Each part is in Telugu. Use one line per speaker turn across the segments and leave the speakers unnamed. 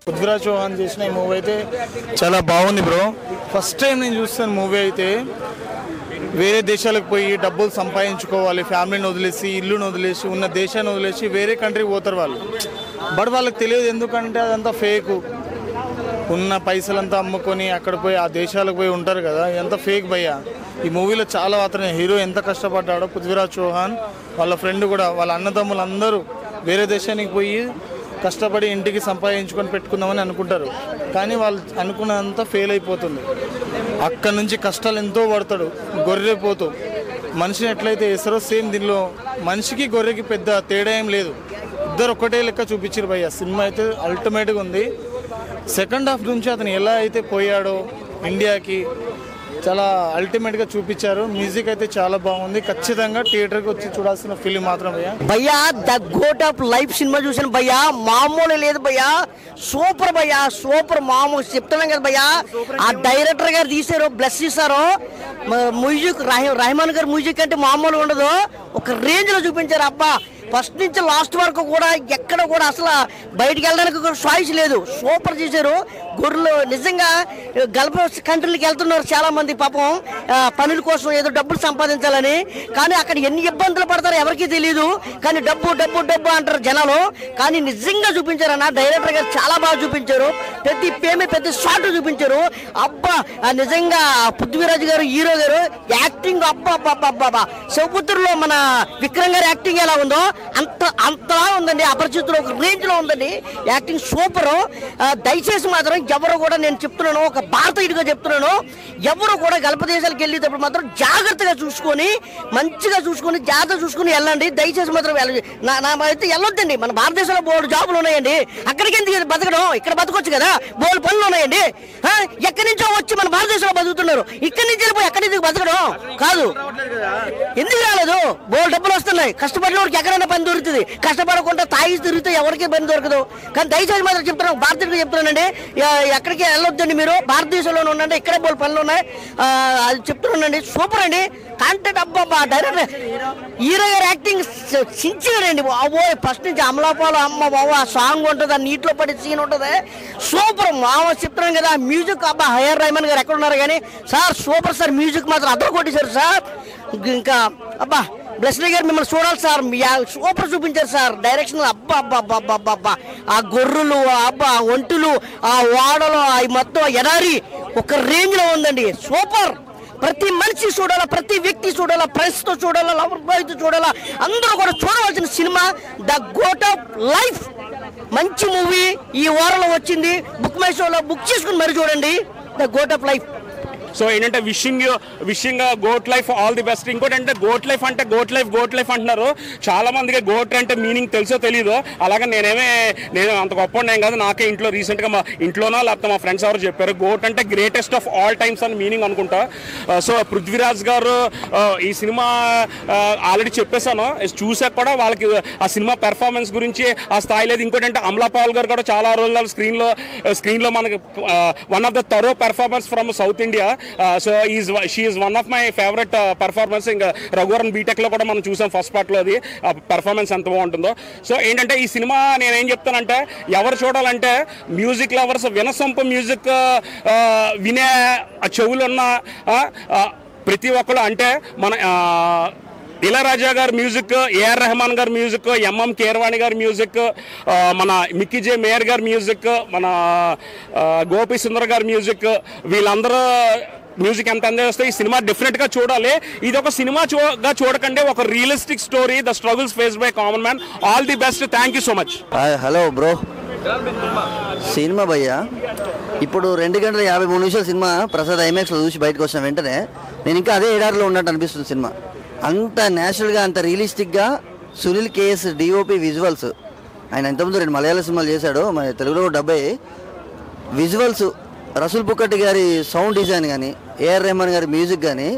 పృథ్వీరాజ్ చౌహాన్ చేసిన ఈ మూవీ అయితే చాలా బాగుంది బ్రో. ఫస్ట్ టైం నేను చూస్తాను మూవీ అయితే. వేరే దేశాలకు పోయి డబ్బులు సంపాదించుకోవాలి, ఫ్యామిలీని వదిలేసి, ఇల్లుని వదిలేసి, ఉన్న దేశాన్ని వదిలేసి వేరే కంట్రీకి పోతారు వాళ్ళు. బట్ వాళ్ళకి తెలియదు, ఎందుకంటే అదంతా ఫేక్. ఉన్న పైసలంతా అమ్ముకొని అక్కడ పోయి ఆ దేశాలకు పోయి ఉంటారు కదా, ఎంత ఫేక్ భయ్యా. ఈ మూవీలో చాలా మాత్రం హీరో ఎంత కష్టపడ్డాడో పృథ్వీరాజ్ చౌహాన్, వాళ్ళ ఫ్రెండ్ కూడా, వాళ్ళ అన్నదమ్ములు అందరూ వేరే దేశానికి పోయి కష్టపడి ఇంటికి సంపాదించుకొని పెట్టుకుందామని అనుకుంటారు. కానీ వాళ్ళు అనుకున్నంత ఫెయిల్ అయిపోతుంది. అక్కడ నుంచి కష్టాలు ఎంతో పడతాడు. గొర్రెపోతూ మనిషిని ఎట్లయితే వేస్తారో సేమ్ దీనిలో మనిషికి గొర్రెకి పెద్ద తేడా ఏం లేదు. ఇద్దరు ఒక్కటే లెక్క చూపించారు భయ్య. సినిమా అయితే అల్టిమేట్గా ఉంది. సెకండ్ హాఫ్ నుంచి అతను ఎలా అయితే పోయాడో ఇండియాకి చాలా అల్టిమేట్గా చూపించారు. మ్యూజిక్ అయితే చాలా బాగుంది. ఖచ్చితంగా థియేటర్కి వచ్చి చూడాల్సిన ఫిలిం మాత్రం
భయ్యా. ద గోట్ ఆఫ్ లైఫ్ సినిమా చూసాను భయ్యా, మామూలు లేదు భయ్యా. సూపర్ భయ్యా, సూపర్. మామూలు చెప్తున్నాం కదా భయ్యా, ఆ డైరెక్టర్ గారు తీసారు, బ్లెస్ చేశారు. మ్యూజిక్ రెహమాన్ గారు మ్యూజిక్ అంటే మామూలు ఉండదు, ఒక రేంజ్ లో చూపించారు. అబ్బా, ఫస్ట్ నుంచి లాస్ట్ వరకు కూడా ఎక్కడ కూడా అసలు బయటికి వెళ్ళడానికి కూడా చాయిస్ లేదు. సూపర్ చేశారు. గొర్రెలు నిజంగా గల్ఫ్ కంట్రీలకు వెళ్తున్నారు చాలా మంది పాపం, పనుల కోసం ఏదో డబ్బులు సంపాదించాలని. కానీ అక్కడ ఎన్ని ఇబ్బందులు పడతారో ఎవరికీ తెలియదు. కానీ డబ్బు డబ్బు డబ్బు అంటారు జనాలు. కానీ నిజంగా చూపించారు అన్న, డైరెక్టర్ గారు చాలా బాగా చూపించారు. ప్రతి షాట్ చూపించారు. అబ్బా, నిజంగా పృథ్వీరాజ్ గారు హీరో గారు యాక్టింగ్ అబ్బా అబ్బా అబ్బా. శివపుత్రులో మన విక్రమ్ గారి యాక్టింగ్ ఎలా ఉందో అంతలా ఉందండి. అపరిచితులు ఒక రేంజ్ లో ఉందండి యాక్టింగ్, సూపర్. దయచేసి మాత్రం ఎవరు కూడా, నేను చెప్తున్నాను, ఒక భారతీయుడిగా చెప్తున్నాను, ఎవరు కూడా గల్ఫ్ దేశాలకు వెళ్ళేటప్పుడు మాత్రం జాగ్రత్తగా చూసుకొని, మంచిగా చూసుకొని, జాగ్రత్త చూసుకుని వెళ్ళండి. దయచేసి మాత్రం అయితే వెళ్ళొద్దండి. మన భారతదేశంలో బోర్డు జాబులు ఉన్నాయండి, అక్కడికి ఎందుకు బతకడం, ఇక్కడ బతకొచ్చు కదా, బోర్డు పనులు ఉన్నాయండి. ఎక్కడి నుంచో వచ్చి మన భారతదేశంలో బతుకుతున్నారు, ఇక్కడి నుంచి వెళ్ళిపోయి ఎక్కడి నుంచి బతకడం కాదు. ఎందుకు రాలేదు? బోర్డు డబ్బులు వస్తున్నాయి, కష్టపడిన వాడికి ఎక్కడైనా పని దొరుకుతుంది. కష్టపడకుండా తాగి తిరిగితే ఎవరికి పని దొరకదు. కానీ దయచేసి మాత్రం చెప్తున్నాను, భారతీయుడిగా చెప్తున్నానండి, ఎక్కడికి వెళ్ళొద్దండి, మీరు భారతదేశంలోనే ఉండండి, ఇక్కడే బోల్ పనులు ఉన్నాయి. అది చెప్తున్నానండి. సూపర్ అండి. కాంటెంట్ అబ్బా, డైరెక్టర్ హీరో గారు యాక్టింగ్ సించిగానండి. అవో ఫస్ట్ నుంచి అమలాపాలు అమ్మ బాబు, ఆ సాంగ్ ఉంటుంది, ఆ నీటిలో పడే సీన్ ఉంటుంది, సూపర్. మామూలు చెప్తున్నాను కదా, మ్యూజిక్ అబ్బా, హయర్ రెహమాన్ గారు ఎక్కడ ఉన్నారు కానీ సార్, సూపర్ సార్. మ్యూజిక్ మాత్రం అద్దరు కొట్టేశారు సార్. ఇంకా అబ్బా, బ్లెస్లీ గారు మిమ్మల్ని చూడాలి సార్, సూపర్ చూపించారు సార్. డైరెక్షన్ అబ్బా అబ్బా అబ్బా అబ్బా అబ్బా. ఆ గొర్రెలు అబ్బా, ఒంటులు, ఆ వాడలు, అవి మొత్తం ఎడారి ఒక రేంజ్ లో ఉందండి. సూపర్. ప్రతి మనిషి చూడాలా, ప్రతి వ్యక్తి చూడాలా, ఫ్రెండ్స్ తో చూడాలా, లవర్ బాయ్ తో చూడాలా, అందరూ కూడా చూడవలసిన సినిమా ద గోట్ ఆఫ్ లైఫ్. మంచి మూవీ ఈ వారంలో వచ్చింది. బుక్ మై షోలో బుక్ చేసుకుని మరి చూడండి the goat of life.
So ఏంటంటే wishing goat life all the best. ఇంకోటి అంటే గోట్ లైఫ్ అంటే గోట్ లైఫ్ అంటున్నారు. చాలా మందికి గోట్ అంటే మీనింగ్ తెలుసో తెలీదు. అలాగే నేను అంత గొప్ప నేను కాదు, నాకే ఇంట్లో రీసెంట్గా మా ఇంట్లోనో లేకపోతే మా ఫ్రెండ్స్ ఎవరు చెప్పారు, గోట్ అంటే గ్రేటెస్ట్ ఆఫ్ ఆల్ టైమ్స్ అని మీనింగ్ అనుకుంటా. సో పృథ్వీరాజ్ గారు ఈ సినిమా ఆల్రెడీ చెప్పేశాను, చూసాక కూడా వాళ్ళకి ఆ సినిమా పెర్ఫార్మెన్స్ గురించి ఆ స్థాయి లేదు. ఇంకోటి అంటే అమలా పాల్ గారు కూడా చాలా రోజులు స్క్రీన్లో మనకి one of the thorough performance from south India. So she is one of my favourite performance. ఇంకా రఘువరన్ బీటెక్ లో కూడా మనం చూసాం ఫస్ట్ పార్ట్ లో, అది పర్ఫార్మెన్స్ ఎంత బాగుంటుందో. సో ఏంటంటే ఈ సినిమా నేనేం చెప్తానంటే, ఎవరు చూడాలంటే మ్యూజిక్ లవర్స్, వినసొంపు మ్యూజిక్ వినే చెవులున్న ప్రతి ఒక్కరు, అంటే మన ఇళయరాజా గారి మ్యూజిక్, ఏఆర్ రెహమాన్ గారి మ్యూజిక్, ఎంఎం కీరవాణి గారి మ్యూజిక్, మన మిక్కీ జే మేయర్ గారి మ్యూజిక్, మన గోపి సుందర్ గారి మ్యూజిక్, వీళ్ళందరూ మ్యూజిక్ ఎంత ఎంజాయ్ చేస్తే ఈ సినిమా డెఫినెట్గా చూడాలి. ఇది ఒక సినిమాగా చూడకండి, ఒక realistic story, the struggles faced by common man. All the best. Thank you so much.
Hello bro. Cinema భయ్యా, ఇప్పుడు 2 గంటల 53 నిమిషాల సినిమా ప్రసాద్ ఐమాక్స్లో చూసి బయటకు వచ్చిన వెంటనే నేను ఇంకా అదే ఏడాదిలో ఉన్నట్టు అనిపిస్తుంది సినిమా. అంత న్యాచురల్గా, అంత రియలిస్టిక్గా. సునీల్ కేఎస్ డిఓపి విజువల్స్, ఆయన ఇంతకుముందు 2 మలయాళ సినిమాలు చేశాడు, మన తెలుగులో కూడా డబ్బై. విజువల్స్, రసూల్ పుక్కటి గారి సౌండ్ డిజైన్ కానీ, ఏఆర్ రెహమాన్ గారి మ్యూజిక్ కానీ,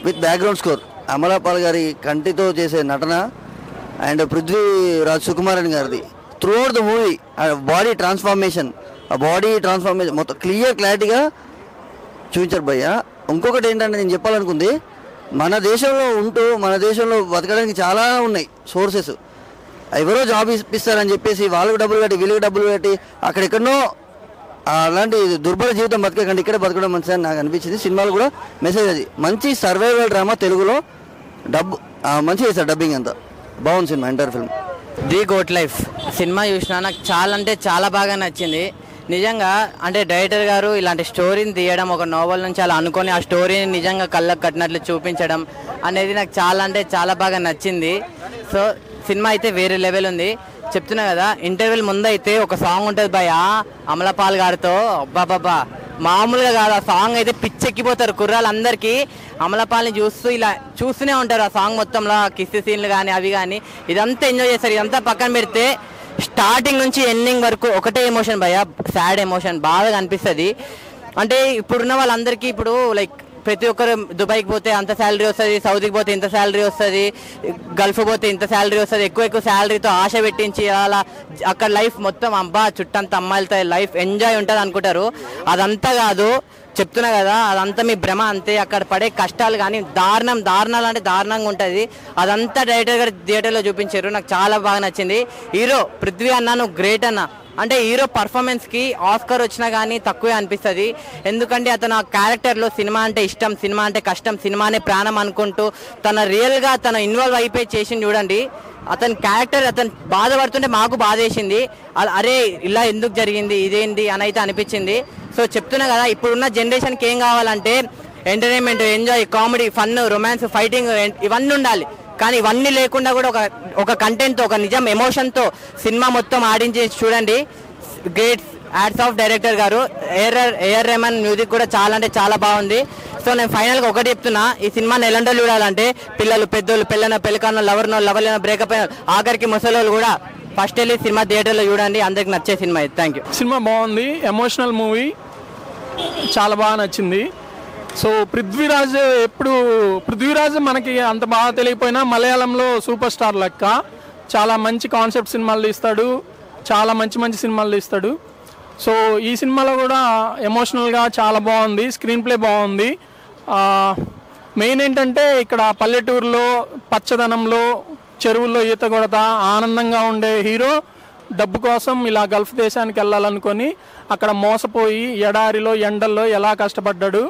విత్ బ్యాక్గ్రౌండ్ స్కోర్, అమలాపాల్ గారి కంటితో చేసే నటన, అండ్ పృథ్వీరాజ్ సుకుమారన్ గారిది through out the movie. Body transformation మొత్తం క్లియర్గా చూపించారు భయ్య. ఇంకొకటి ఏంటంటే నేను చెప్పాలనుకుంది, మన దేశంలో ఉంటూ మన దేశంలో బతకడానికి చాలా ఉన్నాయి సోర్సెస్. ఎవరో జాబ్ ఇప్పిస్తారని చెప్పేసి వాళ్ళకు డబ్బులు కట్టి వీళ్ళకి డబ్బులు కట్టి అక్కడెక్కడో అలాంటి దుర్భర జీవితం బతకకండి, ఇక్కడే బతకడం మంచిది అని నాకు అనిపించింది. సినిమాలో కూడా మెసేజ్ అది, మంచి సర్వైవల్ డ్రామా, తెలుగులో మంచిగా చేశారు డబ్బింగ్ అంతా బాగుంది సినిమా. Entire film
the goat life సినిమా చూసిన నాకు చాలా అంటే చాలా బాగా నచ్చింది నిజంగా. అంటే డైరెక్టర్ గారు ఇలాంటి స్టోరీని తీయడం, ఒక నోవెల్ నుంచి అలా అనుకొని ఆ స్టోరీని నిజంగా కళ్ళకు కట్టినట్లు చూపించడం అనేది నాకు చాలా అంటే చాలా బాగా నచ్చింది. సో సినిమా అయితే వేరే లెవెల్ ఉంది. చెప్తున్నా కదా, ఇంటర్వెల్ ముందైతే ఒక సాంగ్ ఉంటుంది భయ అమలపాల్ గారితో, అబ్బాబాబా మామూలుగా కాదు. ఆ సాంగ్ అయితే పిచ్చెక్కిపోతారు కుర్రాళ్ళందరికీ. అమలపాల్ని చూస్తూ ఇలా చూస్తూనే ఉంటారు. ఆ సాంగ్ మొత్తంలో కిస్ సీన్లు కానీ అవి కానీ ఇదంతా ఎంజాయ్ చేస్తారు. ఇదంతా పక్కన పెడితే స్టార్టింగ్ నుంచి ఎండింగ్ వరకు ఒకటే ఎమోషన్ భయ, సాడ్ ఎమోషన్ బాగా కనిపిస్తుంది. అంటే ఇప్పుడున్న వాళ్ళందరికీ ఇప్పుడు లైక్ ప్రతి ఒక్కరు దుబాయ్కి పోతే అంత శాలరీ వస్తుంది, సౌదీకి పోతే ఇంత శాలరీ వస్తుంది, గల్ఫ్ పోతే ఇంత శాలరీ వస్తుంది, ఎక్కువ శాలరీతో ఆశ పెట్టించి అలా అక్కడ లైఫ్ మొత్తం అబ్బా చుట్టంత అమ్మాయిలతో లైఫ్ ఎంజాయ్ ఉంటుంది అనుకుంటారు. అదంతా కాదు, చెప్తున్నా కదా, అదంతా మీ భ్రమ అంతే. అక్కడ పడే కష్టాలు కానీ దారుణాలు అంటే దారుణంగా ఉంటుంది. అదంతా డైరెక్టర్ గారు థియేటర్లో చూపించారు. నాకు చాలా బాగా నచ్చింది. హీరో పృథ్వీ అన్న నువ్వు గ్రేట్ అన్న. అంటే హీరో పర్ఫార్మెన్స్కి ఆస్కార్ వచ్చినా కానీ తక్కువే అనిపిస్తుంది. ఎందుకంటే అతను ఆ క్యారెక్టర్లో సినిమా అంటే ఇష్టం, సినిమా అంటే కష్టం, సినిమానే ప్రాణం అనుకుంటూ తన రియల్గా తను ఇన్వాల్వ్ అయిపోయి చేసింది చూడండి. అతని క్యారెక్టర్ అతను బాధపడుతుంటే మాకు బాధ వేసింది. అరే ఇలా ఎందుకు జరిగింది ఇదేంటి అని అయితే అనిపించింది. సో చెప్తున్నా కదా, ఇప్పుడున్న జనరేషన్కి ఏం కావాలంటే entertainment, enjoy, comedy, fun, romance, fighting ఇవన్నీ ఉండాలి. కానీ ఇవన్నీ లేకుండా కూడా ఒక కంటెంట్తో, ఒక నిజం ఎమోషన్తో సినిమా మొత్తం ఆడించేసి చూడండి. గ్రేట్ యాడ్స్ ఆఫ్ డైరెక్టర్ గారు. ఏఆర్ రెహమాన్ మ్యూజిక్ కూడా చాలా అంటే చాలా బాగుంది. సో నేను ఫైనల్గా ఒకటి చెప్తున్నా, ఈ సినిమాని ఎలాంటి చూడాలంటే పిల్లలు, పెద్దోళ్ళు, పెళ్ళైన, పెళ్ళికాన్న, లవర్ అయిన, బ్రేకప్ అయిన, ఆఖరికి ముసలోళ్ళు కూడా ఫస్ట్ వెళ్ళి సినిమా థియేటర్లో చూడండి. అందరికి నచ్చే సినిమా ఇది. Thank you.
సినిమా బాగుంది, ఎమోషనల్ మూవీ, చాలా బాగా నచ్చింది. సో పృథ్వీరాజ్ మనకి అంత బాగా తెలియకపోయినా మలయాళంలో సూపర్ స్టార్ లెక్క. చాలా మంచి కాన్సెప్ట్ సినిమాలు తీస్తాడు, చాలా మంచి సినిమాలు తీస్తాడు. సో ఈ సినిమాలో కూడా ఎమోషనల్గా చాలా బాగుంది, స్క్రీన్ ప్లే బాగుంది. మెయిన్ ఏంటంటే ఇక్కడ పల్లెటూరులో పచ్చదనంలో చెరువుల్లో ఈత కొడతా ఆనందంగా ఉండే హీరో డబ్బు కోసం ఇలా గల్ఫ్ దేశానికి వెళ్ళాలనుకొని అక్కడ మోసపోయి ఎడారిలో ఎండల్లో ఎలా కష్టపడ్డాడు,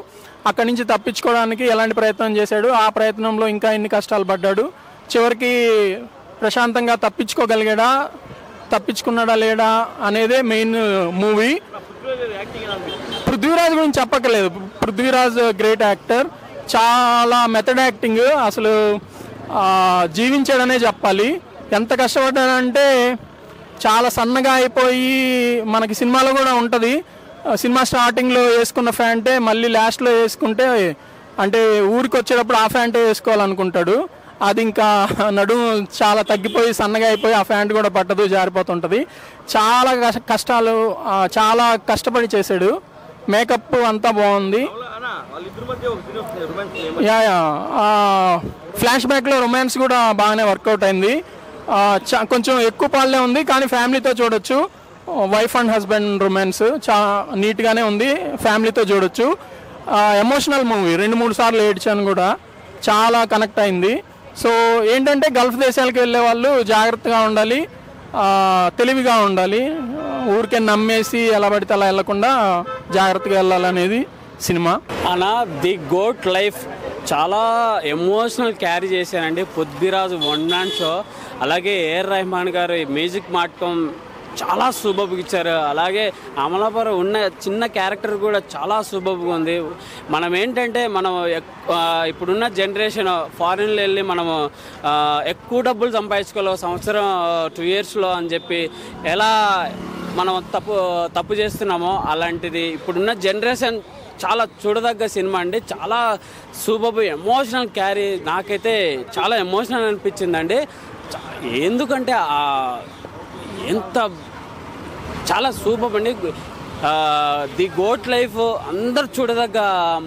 అక్కడి నుంచి తప్పించుకోవడానికి ఎలాంటి ప్రయత్నం చేశాడు, ఆ ప్రయత్నంలో ఇంకా ఎన్ని కష్టాలు పడ్డాడు, చివరికి ప్రశాంతంగా తప్పించుకున్నాడా లేడా అనేదే మెయిన్ మూవీ. పృథ్వీరాజ్ గురించి చెప్పక్కర్లేదు, పృథ్వీరాజ్ గ్రేట్ యాక్టర్, చాలా మెథడ్ యాక్టింగ్, అసలు జీవించాడనే చెప్పాలి. ఎంత కష్టపడ్డాడంటే చాలా సన్నగా అయిపోయి, మనకి సినిమాలో కూడా ఉంటుంది, సినిమా స్టార్టింగ్లో వేసుకున్న ప్యాంటే మళ్ళీ లాస్ట్లో వేసుకుంటే అంటే ఊరికి వచ్చేటప్పుడు ఆ ప్యాంటే వేసుకోవాలనుకుంటాడు. అది ఇంకా నడుము చాలా తగ్గిపోయి సన్నగా అయిపోయి ఆ ప్యాంట్ కూడా పట్టదు, జారిపోతుంటుంది. చాలా కష్టాలు, చాలా కష్టపడి చేశాడు. మేకప్ అంతా బాగుంది. ఫ్లాష్ బ్యాక్లో రొమాన్స్ కూడా బాగానే వర్కౌట్ అయింది. కొంచెం ఎక్కువ పాలనే ఉంది కానీ ఫ్యామిలీతో చూడొచ్చు. వైఫ్ అండ్ హస్బెండ్ రొమాన్స్ నీట్గానే ఉంది, ఫ్యామిలీతో చూడొచ్చు. ఎమోషనల్ మూవీ, 2-3 సార్లు ఏడ్చాను కూడా, చాలా కనెక్ట్ అయింది. సో ఏంటంటే గల్ఫ్ దేశాలకు వెళ్ళే వాళ్ళు జాగ్రత్తగా ఉండాలి, తెలివిగా ఉండాలి, ఊరికే నమ్మేసి ఎలా పడితే అలా వెళ్ళకుండా జాగ్రత్తగా వెళ్ళాలనేది సినిమా.
అనా ది గోట్ లైఫ్ చాలా ఎమోషనల్ క్యారీ చేశానండి. పృథ్వీరాజ్ వన్ మ్యాన్ షో, అలాగే ఏఆర్ రెహమాన్ గారు మ్యూజిక్ మాటం చాలా సూపర్గా ఇచ్చారు. అలాగే అమలాపుర ఉన్న చిన్న క్యారెక్టర్ కూడా చాలా సూపర్గా ఉంది. మనం ఏంటంటే ఇప్పుడున్న జనరేషన్ ఫారిన్లో వెళ్ళి మనము ఎక్కువ డబ్బులు సంపాదించుకోవాలి సంవత్సరం 2 yearsలో అని చెప్పి ఎలా మనం తప్పు చేస్తున్నామో అలాంటిది ఇప్పుడున్న జనరేషన్ చాలా చూడదగ్గ సినిమా అండి. చాలా సూపర్ ఎమోషనల్ క్యారీ, నాకైతే చాలా ఎమోషనల్ అనిపించిందండి. ఎందుకంటే చాలా సూపర్ అండి. ది గోట్ లైఫ్ అందరు చూడదగ్గ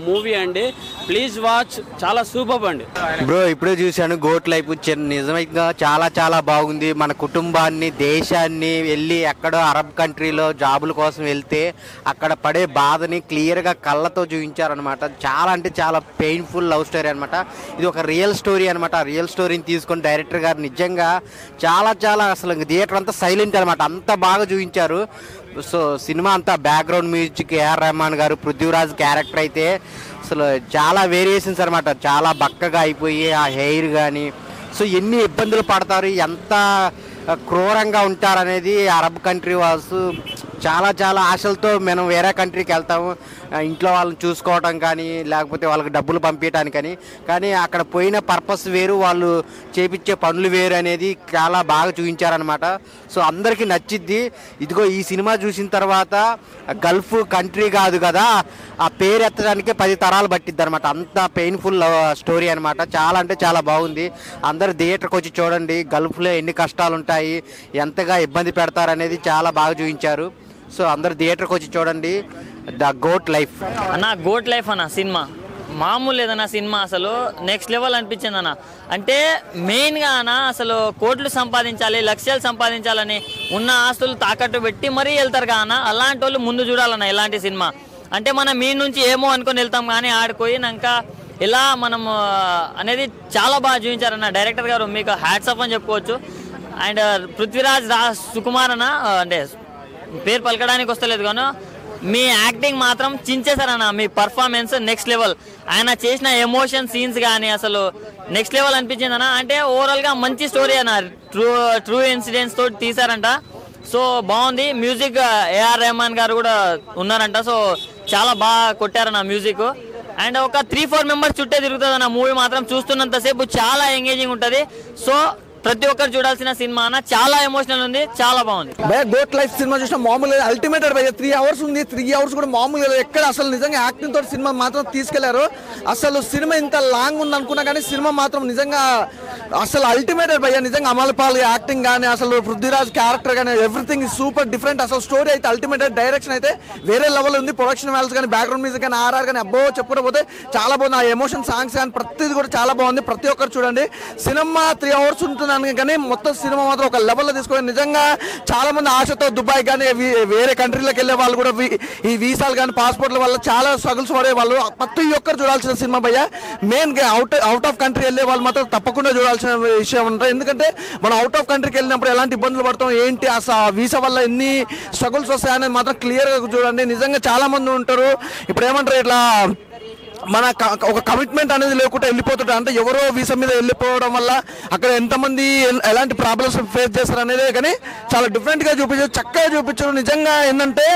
మూవీ అండి. ప్లీజ్ వాచ్, చాలా సూపర్ అండి.
బ్రో ఇప్పుడే చూశాను గోట్ లైఫ్. నిజంగా చాలా చాలా బాగుంది. మన కుటుంబాన్ని దేశాన్ని వెళ్ళి ఎక్కడో అరబ్ కంట్రీలో జాబుల కోసం వెళ్తే అక్కడ పడే బాధని క్లియర్గా కళ్ళతో చూపించారనమాట. చాలా అంటే చాలా పెయిన్ఫుల్ లవ్ స్టోరీ అనమాట. ఇది ఒక రియల్ స్టోరీ అనమాట. రియల్ స్టోరీని తీసుకొని డైరెక్టర్ గారు నిజంగా చాలా చాలా అసలు థియేటర్ అంతా సైలెంట్ అనమాట, అంత బాగా చూపించారు. సో సినిమా అంతా బ్యాక్గ్రౌండ్ మ్యూజిక్ ఏఆర్ రెహమాన్ గారు, పృథ్వీరాజ్ క్యారెక్టర్ అయితే అసలు చాలా వేరియేషన్స్ అనమాట. చాలా బక్కగా అయిపోయి ఆ హెయిర్ కానీ, సో ఎన్ని ఇబ్బందులు పడతారు, ఎంత క్రూరంగా ఉంటారనేది అరబ్ కంట్రీ వాళ్ళు చాలా చాలా ఆశలతో మనం వేరే కంట్రీకి వెళ్తాము ఇంట్లో వాళ్ళని చూసుకోవడం కానీ, లేకపోతే వాళ్ళకి డబ్బులు పంపించడానికి కానీ అక్కడ పోయిన పర్పస్ వేరు, వాళ్ళు చేపించే పనులు వేరు అనేది చాలా బాగా చూపించారనమాట. సో అందరికీ నచ్చిద్ది. ఇదిగో ఈ సినిమా చూసిన తర్వాత గల్ఫ్ కంట్రీ కాదు కదా, ఆ పేరు ఎత్తడానికే 10 తరాలు పట్టిద్ది అనమాట. అంత పెయిన్ఫుల్ స్టోరీ అనమాట. చాలా అంటే చాలా బాగుంది. అందరు థియేటర్కి వచ్చి చూడండి. గల్ఫ్లో ఎన్ని కష్టాలు ఉంటాయి, ఎంతగా ఇబ్బంది పెడతారనేది చాలా బాగా చూపించారు. సో అందరు థియేటర్కి వచ్చి చూడండి ద గోట్ లైఫ్.
అన్న గోట్ లైఫ్ అన్న సినిమా మామూలు లేదన్న సినిమా, అసలు నెక్స్ట్ లెవెల్ అనిపించింది అన్న. అంటే మెయిన్గా అన్న అసలు కోట్లు సంపాదించాలి, లక్ష్యాలు సంపాదించాలని ఉన్న ఆస్తులు తాకట్టు పెట్టి మరీ వెళ్తారు కాన, అలాంటి వాళ్ళు ముందు చూడాలన్న ఇలాంటి సినిమా. అంటే మనం మీ నుంచి ఏమో అనుకొని వెళ్తాం కానీ ఆడిపోయినాక ఇలా మనం అనేది చాలా బాగా చూపించారన్న డైరెక్టర్ గారు. మీకు హ్యాట్స్ ఆఫ్ అని చెప్పుకోవచ్చు. అండ్ పృథ్వీరాజ్ సుకుమార్ అన్న, అంటే పేరు పలకడానికి వస్తలేదు కానీ మీ యాక్టింగ్ మాత్రం చించేశారన్న. మీ పర్ఫార్మెన్స్ నెక్స్ట్ లెవెల్. ఆయన చేసిన ఎమోషన్ సీన్స్ కానీ అసలు నెక్స్ట్ లెవెల్ అనిపించింది అన్న. అంటే ఓవరాల్గా మంచి స్టోరీ అన్న, ట్రూ ఇన్సిడెంట్స్ తోటి తీశారంట. సో బాగుంది. మ్యూజిక్ ఏఆర్ రెహమాన్ గారు కూడా ఉన్నారంట. సో చాలా బాగా కొట్టారన్న మ్యూజిక్. అండ్ ఒక 3-4 మెంబర్స్ చుట్టే తిరుగుతుంది అన్న మూవీ మాత్రం. చూస్తున్నంతసేపు చాలా ఎంగేజింగ్ ఉంటుంది. సో ప్రతి ఒక్కరు చూడాల్సిన సినిమా అన్న. చాలా ఎమోషనల్ ఉంది, చాలా బాగుంది.
భయ గోట్ లైఫ్ సినిమా చూసిన మామూలు అల్టిమేట్ భయ. 3 hours ఉంది. 3 hours కూడా మామూలు ఎక్కడ అసలు నిజంగా యాక్టింగ్ తోటి సినిమా మాత్రం తీసుకెళ్లారు. అసలు సినిమా ఇంత లాంగ్ ఉంది అనుకున్నా కానీ సినిమా మాత్రం నిజంగా అసలు అల్టిమేట్ భయ. నిజంగా అమలపాల్ యాక్టింగ్ కానీ, అసలు పృథ్వీరాజ్ క్యారెక్టర్ కానీ ఎవ్రీథింగ్ సూపర్ డిఫరెంట్. అసలు స్టోరీ అయితే అల్టిమేట్. డైరెక్షన్ అయితే వేరే లెవెల్ ఉంది. ప్రొడక్షన్ వాల్యూస్ కానీ, బ్యాక్గ్రౌండ్ మ్యూజిక్ కానీ, ఆర్ఆర్ కానీ అబ్బో చెప్పుకోకపోతే చాలా బాగుంది. ఆ ఎమోషన్ సాంగ్స్ కానీ ప్రతిది కూడా చాలా బాగుంది. ప్రతి ఒక్కరు చూడండి. సినిమా 3 hours ఉంటుందని కానీ మొత్తం సినిమా మాత్రం ఒక లెవెల్లో తీసుకొని నిజంగా చాలా మంది ఆశతో దుబాయ్ కానీ వేరే కంట్రీలకు వెళ్ళే వాళ్ళు కూడా ఈ వీసాలు కానీ పాస్పోర్ట్ల వల్ల చాలా స్ట్రగుల్స్ పడే వాళ్ళు ప్రతి ఒక్కరు చూడాల్సిన సినిమా భయ్య. మెయిన్ అవుట్ ఆఫ్ కంట్రీ వెళ్ళే వాళ్ళు మాత్రం తప్పకుండా చూడాల్సిన విషయం ఉంటుంది. ఎందుకంటే మనం అవుట్ ఆఫ్ కంట్రీకి వెళ్ళినప్పుడు ఎలాంటి ఇబ్బందులు పడతాం, ఏంటి అసలు వీసా వల్ల ఎన్ని స్ట్రగుల్స్ వస్తాయనేది మాత్రం క్లియర్గా చూడండి. నిజంగా చాలా మంది ఉంటారు ఇప్పుడు ఏమంటారు ఇట్లా మన ఒక కమిట్మెంట్ అనేది లేకుండా వెళ్ళిపోతుంటారు. అంటే ఎవరో వీసా మీద వెళ్ళిపోవడం వల్ల అక్కడ ఎంతమంది ఎలాంటి ప్రాబ్లమ్స్ ఫేస్ చేస్తారు అనేది కానీ చాలా డిఫరెంట్గా చూపించారు, చక్కగా చూపించారు. నిజంగా ఏంటంటే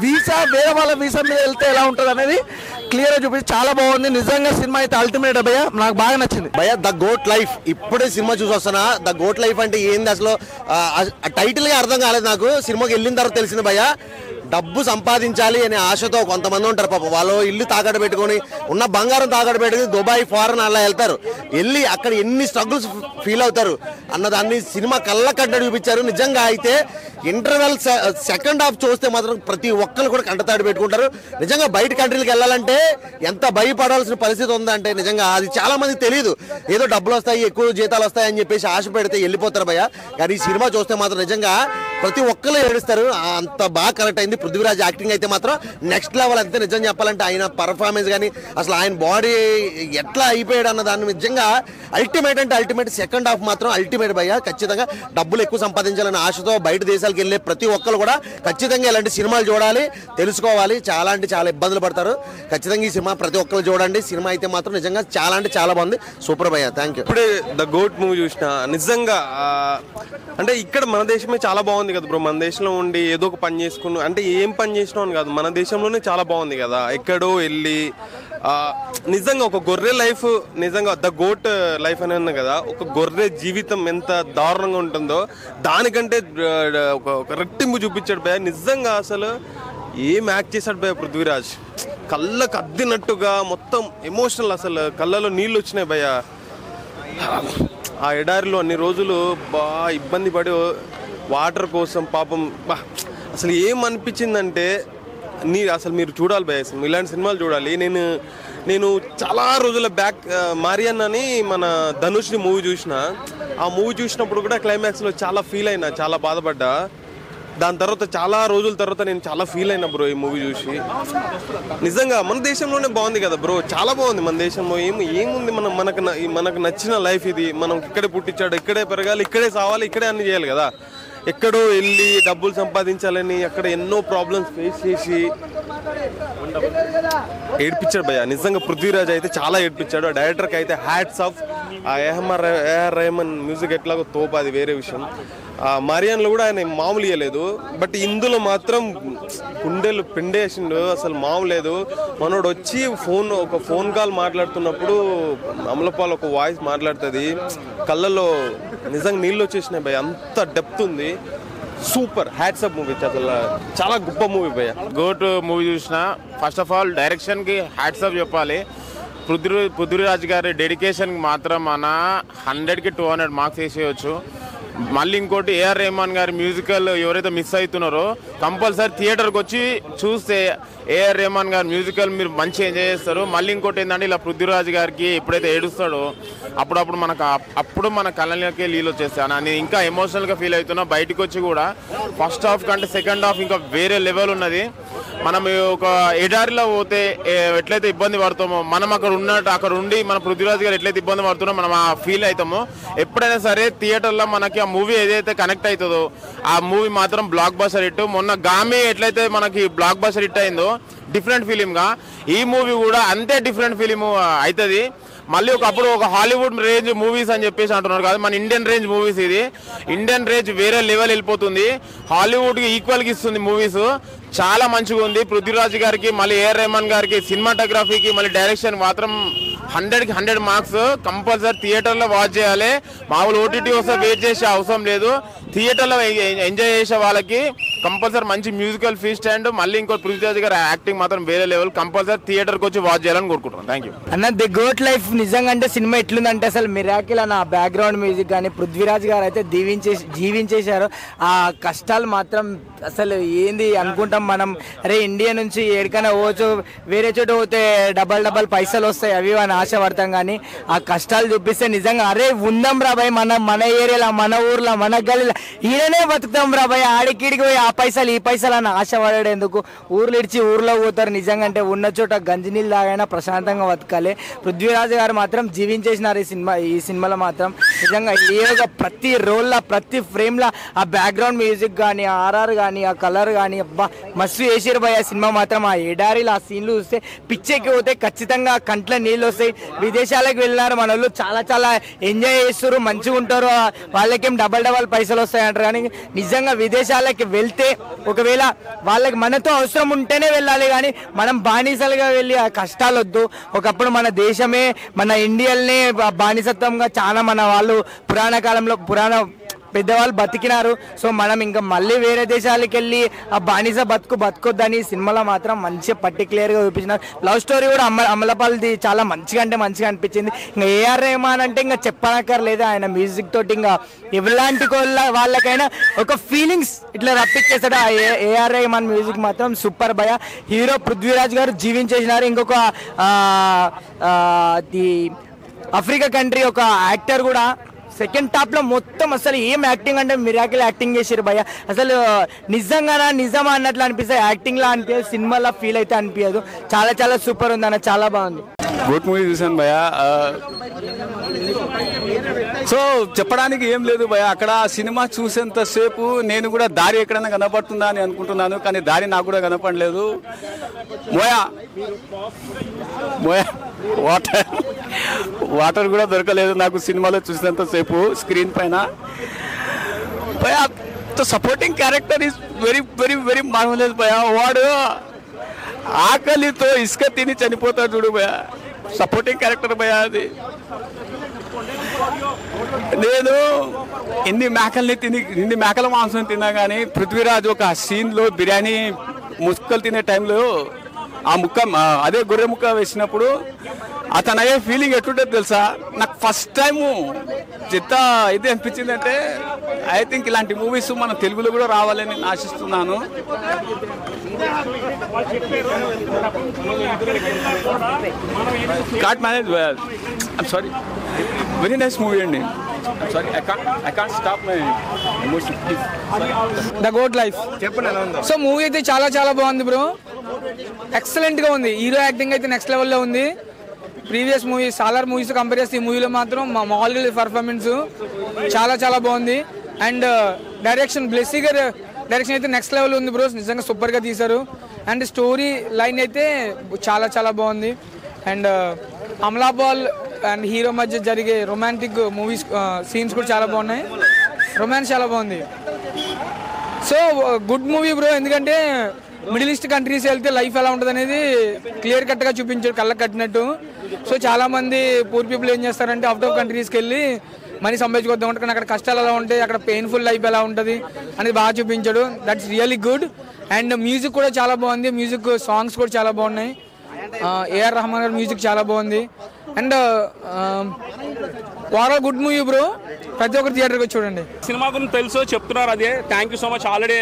వీసా వేరే వాళ్ళ వీసా మీద వెళ్తే ఎలా ఉంటుంది అనేది క్లియర్గా చూపించి చాలా బాగుంది. నిజంగా సినిమా అయితే అల్టిమేట్ భయ్య, నాకు బాగా నచ్చింది
భయ్య. ద గోట్ లైఫ్ ఇప్పుడే సినిమా చూసి వస్తున్నా. ద గోట్ లైఫ్ అంటే ఏంది అసలు టైటిల్గా అర్థం కాలేదు నాకు. సినిమాకి వెళ్ళిన తర్వాత తెలిసింది భయ్య. డబ్బు సంపాదించాలి అనే ఆశతో కొంతమంది ఉంటారు పాప. వాళ్ళు ఇల్లు తాకట్టు పెట్టుకొని ఉన్న బంగారం తాకట్టు పెట్టుకుని దుబాయ్ ఫారెన్ అలా వెళ్తారు. వెళ్ళి అక్కడ ఎన్ని స్ట్రగుల్స్ ఫీల్ అవుతారు అన్నదాన్ని సినిమా కళ్ళ కట్టడి చూపించారు. నిజంగా అయితే ఇంటర్వెల్ సెకండ్ హాఫ్ చూస్తే మాత్రం ప్రతి ఒక్కరు కూడా కంటతాడు పెట్టుకుంటారు. నిజంగా బయట కంట్రీలకు వెళ్ళాలంటే ఎంత భయపడాల్సిన పరిస్థితి ఉందంటే నిజంగా అది చాలా మందికి తెలియదు. ఏదో డబ్బులు వస్తాయి, ఎక్కువ జీతాలు వస్తాయి అని చెప్పేసి ఆశ పెడితే వెళ్ళిపోతారు భయ్య. కానీ ఈ సినిమా చూస్తే మాత్రం నిజంగా ప్రతి ఒక్కరు ఏడుస్తారు. అంత బాగా కరెక్ట్ అయింది. పృథ్వీరాజ్ యాక్టింగ్ అయితే మాత్రం నెక్స్ట్ లెవెల్. అంతే నిజం చెప్పాలంటే ఆయన పర్ఫార్మెన్స్ కానీ అసలు ఆయన బాడీ ఎట్లా అయిపోయాడు అన్న దాన్ని నిజంగా అల్టిమేట్ అంటే అల్టిమేట్. సెకండ్ హాఫ్ మాత్రం అల్టిమేట్ భయ్య. ఖచ్చితంగా డబ్బులు ఎక్కువ సంపాదించాలనే ఆశతో బయట దేశాలకు వెళ్ళే ప్రతి ఒక్కరు కూడా ఖచ్చితంగా ఇలాంటి సినిమాలు చూడాలి, తెలుసుకోవాలి. చాలా అంటే చాలా ఇబ్బందులు పడతారు. ఖచ్చితంగా ఈ సినిమా ప్రతి ఒక్కరు చూడండి. సినిమా అయితే మాత్రం నిజంగా చాలా అంటే చాలా బాగుంది. సూపర్ భయ్య, థ్యాంక్ యూ.
ఇప్పుడే ద గోట్ మూవీ చూసిన నిజంగా అంటే ఇక్కడ మన దేశమే చాలా బాగుంది కదా బ్రో. మన దేశంలో ఉండి ఏదో ఒక పని చేసుకుని అంటే ఏం పని చేసినావు అని కాదు, మన దేశంలోనే చాలా బాగుంది కదా. ఎక్కడో వెళ్ళి నిజంగా ఒక గొర్రె లైఫ్, నిజంగా ద గోట్ లైఫ్ అని అన్నా కదా, ఒక గొర్రె జీవితం ఎంత దారుణంగా ఉంటుందో దానికంటే ఒక రెట్టింపు చూపించాడు భయ. నిజంగా అసలు ఏం యాక్ట్ చేశాడు భయ పృథ్వీరాజ్. కళ్ళకు అద్దినట్టుగా మొత్తం ఎమోషనల్. అసలు కళ్ళలో నీళ్ళు వచ్చినాయి భయ. ఆ ఎడారిలో అన్ని రోజులు బాగా ఇబ్బంది పడి వాటర్ కోసం పాపం అసలు ఏమనిపించిందంటే అసలు మీరు చూడాలి భయ, ఇలాంటి సినిమాలు చూడాలి. నేను చాలా రోజుల బ్యాక్ మారియన్ అని మన ధనుష్ని మూవీ చూసిన. ఆ మూవీ చూసినప్పుడు కూడా క్లైమాక్స్లో చాలా ఫీల్ అయినా, చాలా బాధపడ్డా. దాని తర్వాత చాలా రోజుల తర్వాత నేను చాలా ఫీల్ అయినా బ్రో ఈ మూవీ చూసి. నిజంగా మన దేశంలోనే బాగుంది కదా బ్రో, చాలా బాగుంది మన దేశంలో. ఏముంది మనకు నచ్చిన లైఫ్ ఇది. మనం ఇక్కడే పుట్టించాడు, ఇక్కడే పెరగాలి, ఇక్కడే సావాలి, ఇక్కడే అన్ని చేయాలి కదా. ఎక్కడో వెళ్ళి డబ్బులు సంపాదించాలని అక్కడ ఎన్నో ప్రాబ్లమ్స్ ఫేస్ చేసి ఏడ్పించాడు భయ్య. నిజంగా పృథ్వీరాజ్ అయితే చాలా ఏడ్పించాడు. ఆ డైరెక్టర్కి అయితే హ్యాట్స్ ఆఫ్. ఆ ఏఆర్ రెహమాన్ మ్యూజిక్ ఎట్లాగో తోపు, అది వేరే విషయం. మారియాన్లో కూడా ఆయన మామూలు ఇవ్వలేదు, బట్ ఇందులో మాత్రం గుండెలు పిండేసిండు, అసలు మామూలు లేదు. మనోడు వచ్చి ఒక ఫోన్ కాల్ మాట్లాడుతున్నప్పుడు అమలపాల్ ఒక వాయిస్ మాట్లాడుతుంది, కళ్ళల్లో నిజంగా నీళ్ళు వచ్చేసినాయి భయ్య, అంత డెప్త్ ఉంది. సూపర్, హ్యాట్స్ అప్ మూవీ, అసలు చాలా గొప్ప మూవీ భయ్య.
గోట్ మూవీ చూసిన ఫస్ట్ ఆఫ్ ఆల్ డైరెక్షన్కి హ్యాట్స్ అప్ చెప్పాలి. పృథ్వీరాజ్ గారి డెడికేషన్కి మాత్రం మన 100కి 200 మార్క్స్ వేసేయచ్చు. మళ్ళీ ఇంకోటి ఏఆర్ రెహమాన్ గారి మ్యూజికల్ ఎవరైతే మిస్ అవుతున్నారో కంపల్సరీ థియేటర్కి వచ్చి చూస్తే ఏఆర్ రెహమాన్ గారి మ్యూజికల్ మీరు మంచిగా ఎంజాయ్ చేస్తారు. మళ్ళీ ఇంకోటి ఏంటంటే ఇలా పృథ్వీరాజ్ గారికి ఎప్పుడైతే ఏడుస్తాడో అప్పుడు మన కళ్ళకి నీళ్ళు వచ్చేస్తాయి. నేను ఇంకా ఎమోషనల్గా ఫీల్ అవుతున్నా. బయటకు వచ్చి కూడా ఫస్ట్ హాఫ్ కంటే సెకండ్ హాఫ్ ఇంకా వేరే లెవెల్ ఉన్నది. మనం ఒక ఎడారిలో పోతే ఎట్లయితే ఇబ్బంది పడతామో, మనం అక్కడ ఉండి మన పృథ్వీరాజ్ గారు ఎట్లయితే ఇబ్బంది పడుతున్నా మనం ఆ ఫీల్ అవుతామో, ఎప్పుడైనా సరే థియేటర్లో మనకి ఆ మూవీ ఏదైతే కనెక్ట్ అవుతుందో ఆ మూవీ మాత్రం బ్లాక్ బస్టర్ హిట్. మొన్న గామి ఎట్లయితే మనకి బ్లాక్ బస్టర్ హిట్ అయిందో డిఫరెంట్ ఫిలింగా, ఈ మూవీ కూడా అంతే డిఫరెంట్ ఫిలిం అవుతుంది. మళ్ళీ ఒకప్పుడు ఒక హాలీవుడ్ రేంజ్ మూవీస్ అని చెప్పేసి అంటున్నారు కాదు, మన ఇండియన్ రేంజ్ మూవీస్. ఇది ఇండియన్ రేంజ్ వేరే లెవెల్ వెళ్ళిపోతుంది, హాలీవుడ్కి ఈక్వల్గా ఇస్తుంది మూవీస్. చాలా మంచిగా ఉంది. పృథ్వీరాజ్ గారికి మళ్ళీ ఏఆర్ రెహమాన్ గారికి సినిమాటోగ్రఫీకి మళ్ళీ డైరెక్షన్ మాత్రం 100కి 100 మార్క్స్. కంపల్సరీ థియేటర్లో వాచ్ చేయాలి. మామూలు ఓటీటీ వస్తే వెయిట్ చేసే అవసరం లేదు. థియేటర్లో ఎంజాయ్ చేసే వాళ్ళకి కంపల్సరీ మంచి మ్యూజికల్ ఫీస్ట్ అండ్ మళ్ళీ ఇంకో పృథ్వీరాజ్ గారి యాక్టింగ్ మాత్రం వేరే లెవెల్. కంపల్సరీ థియేటర్కి వచ్చి వాచ్ చేయాలని కోరుకుంటున్నాను. థ్యాంక్ యూ
అన్న. ది గోట్ లైఫ్ నిజంగా అంటే సినిమా ఎట్లుందంటే అసలు మిరాకిల్ అన్న. బ్యాక్గ్రౌండ్ మ్యూజిక్ కానీ పృథ్వీరాజ్ గారు అయితే జీవించేశారు. ఆ కష్టాలు మాత్రం అసలు ఏంది అనుకుంటాం మనం, అరే ఇండియా నుంచి ఎక్కడికైనా పోవచ్చు, వేరే చోట పోతే డబల్ పైసలు వస్తాయి అవి అని ఆశపడతాం. కానీ ఆ కష్టాలు చూపిస్తే నిజంగా అరే ఉందాం రా భయ్, మన ఏరియాలో, మన ఊర్లో, మన గల్లీలో ఈయననే బతుకుతాం రా భయ్, ఆడికిడికి పోయి ఆ పైసలు ఈ పైసలు అని ఆశపడాడు ఎందుకు. ఊర్లు ఇడిచి ఊర్లో పోతారు. నిజంగా అంటే ఉన్న చోట గంజి నీళ్ళు తాగైనా ప్రశాంతంగా బతకాలి. పృథ్వీరాజ్ గారు మాత్రం జీవించేసినారు ఈ సినిమాలో మాత్రం. నిజంగా హీరోగా ప్రతి రోల్లో ప్రతి ఫ్రేమ్లో ఆ బ్యాక్గ్రౌండ్ మ్యూజిక్ కానీ, ఆర్ఆర్ కానీ, ఆ కలర్ కానీ అబ్బా మస్తు వేసారు భయ్ ఆ సినిమా మాత్రం. ఆ ఎడారిలో ఆ సీన్లు చూస్తే పిచ్చెక్కి పోతే ఖచ్చితంగా కంట్లో నీళ్ళు వస్తాయి. విదేశాలకు వెళ్ళినారు మన వాళ్ళు, చాలా ఎంజాయ్ చేస్తారు, మంచిగా ఉంటారు. వాళ్ళకేం డబల్ పైసలు వస్తాయి అంటారు. కానీ నిజంగా విదేశాలకి వెళ్తే ఒకవేళ వాళ్ళకి మనతో అవసరం ఉంటేనే వెళ్ళాలి, కానీ మనం బానిసలుగా వెళ్ళి ఆ కష్టాలు వద్దు. ఒకప్పుడు మన దేశమే, మన ఇండియల్నే బానిసత్వంగా చాలా మన వాళ్ళు పురాణ కాలంలో పెద్దవాళ్ళు బతికినారు. సో మనం ఇంకా మళ్ళీ వేరే దేశాలకు వెళ్ళి ఆ బానిస బతుకొద్దని సినిమాలో మాత్రం మంచిగా పర్టికులర్గా చూపించినారు. లవ్ స్టోరీ కూడా అమలపాల్ది చాలా మంచిగా అనిపించింది. ఇంకా ఏఆర్ రెహమాన్ అంటే ఇంకా చెప్పనక్కర్లేదు. ఆయన మ్యూజిక్ తోటి ఇంకా ఎవలాంటి వాళ్ళకైనా ఒక ఫీలింగ్స్ ఇట్లా రప్పించేస్తాడు. ఆ ఏఆర్ రెహమాన్ మ్యూజిక్ మాత్రం సూపర్ భయ. హీరో పృథ్వీరాజ్ గారు జీవించేసినారు. ఇంకొక ఆఫ్రికా కంట్రీ ఒక యాక్టర్ కూడా సెకండ్ టాప్ లో మొత్తం అసలు ఏం యాక్టింగ్ అంటే మిరాకిల్ యాక్టింగ్ చేసారు భయ్య. అసలు నిజమా అన్నట్లు అనిపిస్తుంది. యాక్టింగ్ లా అనిపించదు, సినిమాలో ఫీల్ అయితే అనిపించదు. చాలా సూపర్ ఉంది అన్న, చాలా బాగుంది.
గుడ్ మూవీ చూసాను భయ్య. సో చెప్పడానికి ఏం లేదు భయ్య. అక్కడ సినిమా చూసేంతసేపు నేను కూడా దారి ఎక్కడైనా కనపడుతుందా అని అనుకుంటున్నాను, కానీ దారి నాకు కూడా కనపడలేదు. వాటర్ కూడా దొరకలేదు నాకు సినిమాలో చూసినంతసేపు స్క్రీన్ పైన. భయ్య supporting character is very very very marvellous భయ్య. వాడు ఆకలితో ఇసుక తిని చనిపోతాడు చూడు భయ్య, సపోర్టింగ్ క్యారెక్టర్ భయ్య అది. నేను ఎన్ని మేకల మాంసం తిన్నా కానీ పృథ్వీరాజ్ ఒక సీన్లో బిర్యానీ ముక్కలు తినే టైంలో ఆ ముక్క అదే గొర్రె ముక్క వేసినప్పుడు అతను అయ్యే ఫీలింగ్ ఎట్లుంటుంది తెలుసా? నాకు ఫస్ట్ టైము ఎంత ఇది అనిపించిందంటే ఐ థింక్ ఇలాంటి మూవీస్ మన తెలుగులో కూడా రావాలని ఆశిస్తున్నాను. Can't manage I'm sorry very nice movie అండి. Sorry I can't stop my emotion.
The goat life so movie అయితే చాలా చాలా బాగుంది బ్రో, ఎక్సలెంట్ గా ఉంది. హీరో యాక్టింగ్ అయితే నెక్స్ట్ లెవెల్లో ఉంది. Previous movies Salaar movies compare చేస్తే ఈ మూవీలో మాత్రం మామూలుగా పర్ఫార్మెన్స్ చాలా చాలా బాగుంది. అండ్ డైరెక్షన్ బ్లెస్సీ గారు డైరెక్షన్ అయితే నెక్స్ట్ లెవెల్ ఉంది బ్రో, నిజంగా సూపర్గా తీశారు. అండ్ స్టోరీ లైన్ అయితే చాలా చాలా బాగుంది. అండ్ అమలాపాల్ అండ్ హీరో మధ్య జరిగే రొమాంటిక్ మూవీస్ సీన్స్ కూడా చాలా బాగున్నాయి, రొమాన్స్ చాలా బాగుంది. సో గుడ్ మూవీ బ్రో, ఎందుకంటే మిడిల్ ఈస్ట్ కంట్రీస్ వెళ్తే లైఫ్ ఎలా ఉంటుంది అనేది క్లియర్ కట్గా చూపించాడు, కళ్ళకి కట్టినట్టు. సో చాలా మంది పూర్ పీపుల్ ఏం చేస్తారంటే అవుట్ ఆఫ్ కంట్రీస్కి వెళ్ళి మనీ సంపాదించుకోవద్దాం ఉంటుంది, కానీ అక్కడ కష్టాలు ఎలా ఉంటాయి, అక్కడ పెయిన్ఫుల్ లైఫ్ ఎలా ఉంటుంది అనేది బాగా చూపించాడు. That's really good. And music కూడా చాలా బాగుంది, మ్యూజిక్ సాంగ్స్ కూడా చాలా బాగున్నాయి. ఏఆర్ రెహమాన్ గారి మ్యూజిక్ చాలా బాగుంది. And overall good movie bro, ప్రతి ఒక్కరు థియేటర్కి వచ్చి చూడండి.
సినిమా గురించి తెలుసు చెప్తున్నారు, అదే thank you so much. Already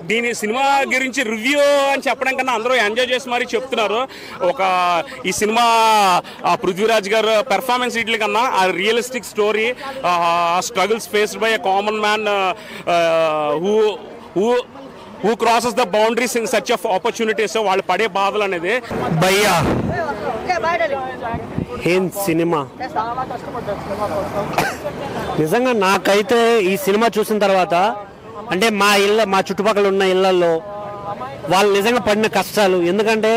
దీని సినిమా గురించి రివ్యూ అని చెప్పడం కన్నా అందరూ ఎంజాయ్ చేసి మరీ చెప్తున్నారు. ఈ సినిమా పృథ్వీరాజ్ గారు పెర్ఫార్మెన్స్ వీటి కన్నా ఆ realistic story, struggles faced by a common man who crosses the boundaries in such of opportunities, వాళ్ళు పడే బాధలు అనేది.
భయ్యా ఏం సినిమా నిజంగా నాకైతే ఈ సినిమా చూసిన తర్వాత అంటే మా చుట్టుపక్కల ఉన్న ఇళ్లలో వాళ్ళు నిజంగా పడిన కష్టాలు, ఎందుకంటే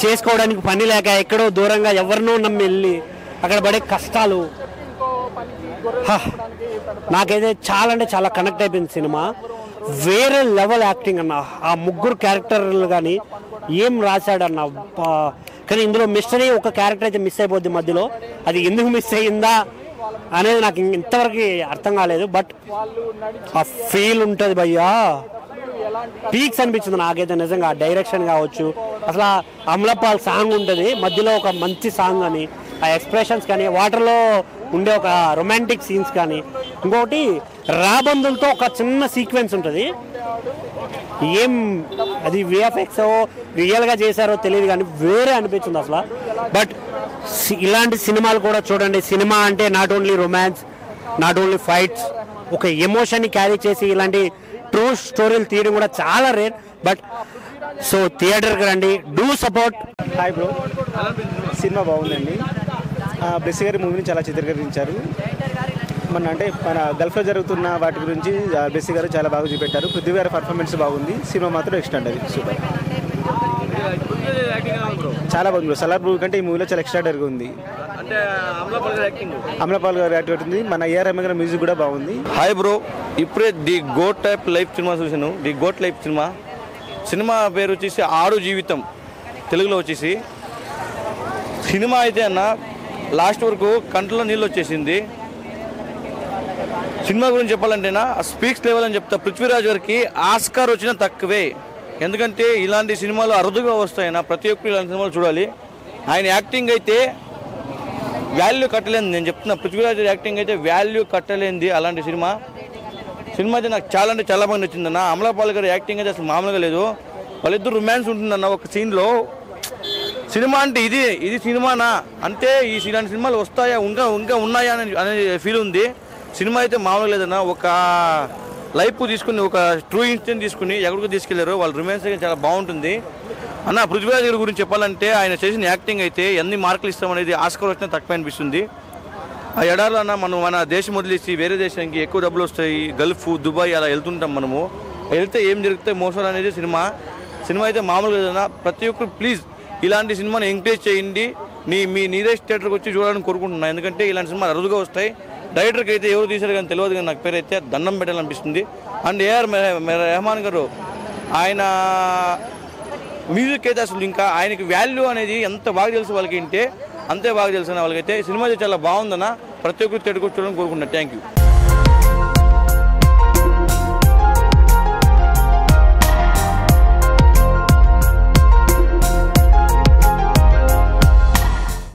చేసుకోవడానికి పని లేక ఎక్కడో దూరంగా ఎవరినో నమ్మి వెళ్ళి అక్కడ పడే కష్టాలు, నాకైతే చాలా అంటే చాలా కనెక్ట్ అయిపోయింది సినిమా. వేరే లెవెల్ యాక్టింగ్ అన్న, ఆ ముగ్గురు క్యారెక్టర్లు కానీ ఏం రాశాడన్న. కానీ ఇందులో మిస్టరీ ఒక క్యారెక్టర్ అయితే మిస్ అయిపోద్ది మధ్యలో, అది ఎందుకు మిస్ అయ్యిందా అనేది నాకు ఇంతవరకు అర్థం కాలేదు. బట్ ఆ ఫీల్ ఉంటుంది భయ్యా, పీక్స్ అనిపించింది నాకైతే నిజంగా. డైరెక్షన్ కావచ్చు, అసలు అమలపాల్ సాంగ్ ఉంటుంది మధ్యలో, ఒక మంచి సాంగ్ అని, ఆ ఎక్స్ప్రెషన్స్ కానీ, వాటర్లో ఉండే ఒక రొమాంటిక్ సీన్స్ కానీ, ఇంకొకటి రాబందులతో ఒక చిన్న సీక్వెన్స్ ఉంటుంది. ఏం అది విఎఫ్ఎక్స్ రియల్గా చేశారో తెలియదు కానీ వేరే అనిపించింది అసలు. బట్ ఇలాంటి సినిమాలు కూడా చూడండి. సినిమా అంటే not only romance, not only fights, ఒక ఎమోషన్ని క్యారీ చేసి ఇలాంటి ట్రూ స్టోరీలు తీయడం కూడా చాలా రేర్. బట్ సో థియేటర్కి రండి, do support.
Hi bro, cinema బాగుందండి. బ్లెస్సీ గారి మూవీని చాలా చిత్రీకరించారు. మన గల్ఫ్లో జరుగుతున్న వాటి గురించి బ్లెస్సీ గారు చాలా బాగా చూపెట్టారు. పృథ్వీ గారి పర్ఫార్మెన్స్ బాగుంది. సినిమా మాత్రం ఎక్స్ట్రాడనరీ, సూపర్, చాలా బాగుంది బ్రో. సలార్ మూవీ కంటే ఈ మూవీలో చాలా ఎక్స్ట్రాడనరీగా ఉంది. అమలాపాల్ గారు యాక్టివేట్ ఉంది. మన ఏఆర్ రెహమాన్ గారి మ్యూజిక్ కూడా బాగుంది.
హాయ్ బ్రో, ఇప్పుడే ది గోట్ టైప్ లైఫ్ సినిమా చూసాను. ది గోట్ లైఫ్ సినిమా పేరు వచ్చేసి ఆడు జీవితం, తెలుగులో వచ్చేసి. సినిమా అయితే అన్న లాస్ట్ వరకు కంట్లో నీళ్ళు వచ్చేసింది. సినిమా గురించి చెప్పాలంటేనా స్పీక్స్ లెవెల్ అని చెప్తా. పృథ్వీరాజ్ గారికి ఆస్కార్ వచ్చినా తక్కువే, ఎందుకంటే ఇలాంటి సినిమాలు అరుదుగా వస్తాయన్న. ప్రతి ఒక్కరు ఇలాంటి సినిమాలు చూడాలి. ఆయన యాక్టింగ్ అయితే వాల్యూ కట్టలేంది, నేను చెప్తున్నా. పృథ్వీరాజ్ యాక్టింగ్ అయితే వాల్యూ కట్టలేంది అలాంటి సినిమా అయితే నాకు చాలా అంటే చాలా బాగా నచ్చిందన్న. అమలాపాల్ గారి యాక్టింగ్ అయితే అసలు మామూలుగా లేదు. వాళ్ళిద్దరు రొమాన్స్ ఉంటుందన్న ఒక సీన్లో. సినిమా అంటే ఇది సినిమానా అంటే ఇలాంటి సినిమాలు వస్తాయా ఇంకా ఉన్నాయా అనే ఫీల్ ఉంది. సినిమా అయితే మామూలుగా లేదన్న. ఒక లైఫ్ తీసుకుని, ఒక ట్రూ ఇన్సిడెంట్ తీసుకుని ఎక్కడికి తీసుకెళ్లారు. వాళ్ళ రొమాన్స్ చాలా బాగుంటుంది అన్న. పృథ్వీరాజ్ గారి గురించి చెప్పాలంటే ఆయన చేసిన యాక్టింగ్ అయితే ఎన్ని మార్కులు ఇస్తామనేది ఆస్కార్ వచ్చినా తక్కువ అనిపిస్తుంది. ఆ ఎడారిలో అన్న మన దేశం వదిలేసి వేరే దేశానికి ఎక్కువ డబ్బులు వస్తాయి, గల్ఫ్, దుబాయ్ అలా వెళ్తుంటాం మనము. వెళ్తే ఏం జరుగుతాయి మోసాలు అనేది సినిమా అయితే మామూలుగా లేదన్న. ప్రతి ఒక్కరు ప్లీజ్ ఇలాంటి సినిమాని ఎంకరేజ్ చేయండి. మీ నీరేష్ థియేటర్కి వచ్చి చూడాలని కోరుకుంటున్నాను, ఎందుకంటే ఇలాంటి సినిమాలు అరుదుగా వస్తాయి. డైరెక్టర్కి అయితే ఎవరు తీశారు కానీ తెలియదు, కానీ నాకు పేరు అయితే దండం పెట్టాలనిపిస్తుంది. అండ్ ఏఆర్ రెహమాన్ గారు ఆయన మ్యూజిక్ అయితే అసలు ఇంకా ఆయనకి వాల్యూ అనేది ఎంత బాగా తెలుసు వాళ్ళకి అంటే అంతే బాగా తెలుసు వాళ్ళకైతే. సినిమా అయితే చాలా బాగుందన్న. ప్రతి ఒక్కరు థియేటర్కి వచ్చి చూడాలని కోరుకుంటున్నాను. Thank you.